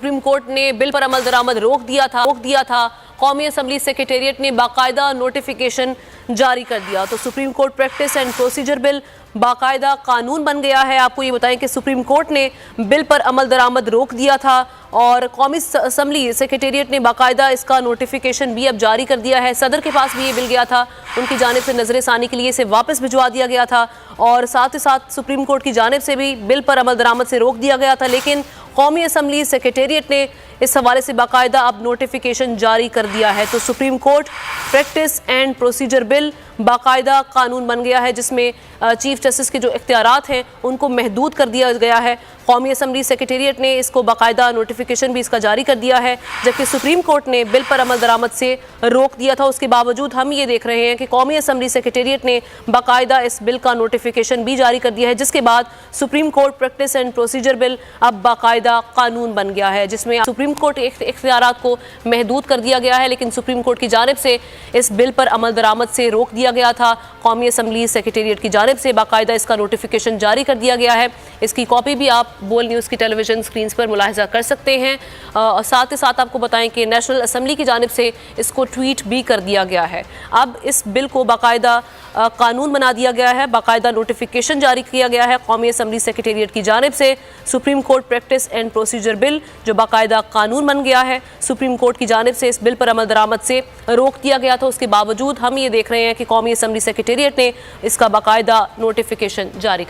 Supreme court ने bill पर अमल दरामद रोक दिया था। कौमी असम्बली सेक्रेटेरिएट ने बाकायदा नोटिफिकेशन जारी कर दिया। तो supreme court practice and procedure bill बाकायदा कानून बन गया है। आपको ये बताएं कि सुप्रीम कोर्ट ने बिल पर अमल दरामद रोक दिया था और कौमी असम्बली सेक्रेटेरिएट ने बाकायदा इसका नोटिफिकेशन भी अब जारी कर दिया है। सदर के पास भी ये बिल गया था, उनकी जानिब से नजर सानी के लिए इसे वापस भिजवा दिया गया था और साथ ही साथ सुप्रीम कोर्ट की जानिब से भी बिल पर अमल दरामद से रोक दिया गया था। लेकिन कौमी असम्बली सेक्रेटेरिएट ने इस हवाले से बाकायदा अब नोटिफिकेशन जारी कर दिया है। तो supreme court practice and procedure bill बाकायदा कानून बन गया है, जिसमें चीफ जस्टिस के जो इख्तियारात हैं उनको महदूद कर दिया गया है। कौमी असम्बली सेक्रेटेरिएट ने इसको बाकायदा नोटिफिकेशन भी इसका जारी कर दिया है, जबकि सुप्रीम कोर्ट ने बिल पर अमल दरामद से रोक दिया था। उसके बावजूद हम ये देख रहे हैं कि कौमी असम्बली सेक्रेटेरिएट ने बाकायदा इस बिल का नोटिफिकेशन भी जारी कर दिया है, जिसके बाद supreme court practice and procedure bill अब बाकायदा कानून बन गया है, जिसमें सुप्रीम कोर्ट के इख्तियारात को महदूद कर दिया गया है। लेकिन सुप्रीम कोर्ट की जानिब से इस बिल पर अमल दरामद से रोक दिया गया था। कौमी असम्बली सेक्रेटेरिएट की जानिब से बाकायदा इसका नोटिफिकेशन जारी कर दिया गया है। इसकी कॉपी भी आप बोल न्यूज़ की टेलीविजन स्क्रीन पर मुलाहिजा कर सकते हैं। और साथ ही साथ आपको बताएं कि नेशनल असम्बली की जानिब से इसको ट्वीट भी कर दिया गया है। अब इस बिल को बाकायदा कानून बना दिया गया है, बाकायदा नोटिफिकेशन जारी किया गया है कौमी असम्बली सेक्रेटेरिएट की जानिब से। Supreme court practice and procedure bill जो बाकायदा कानून बन गया है, सुप्रीम कोर्ट की जानिब से इस बिल पर अमल दरामद से रोक दिया गया था। उसके बावजूद हम ये देख रहे हैं कि कौमी असम्बली सेक्रेटेरिएट ने इसका बाकायदा नोटिफिकेशन जारी कर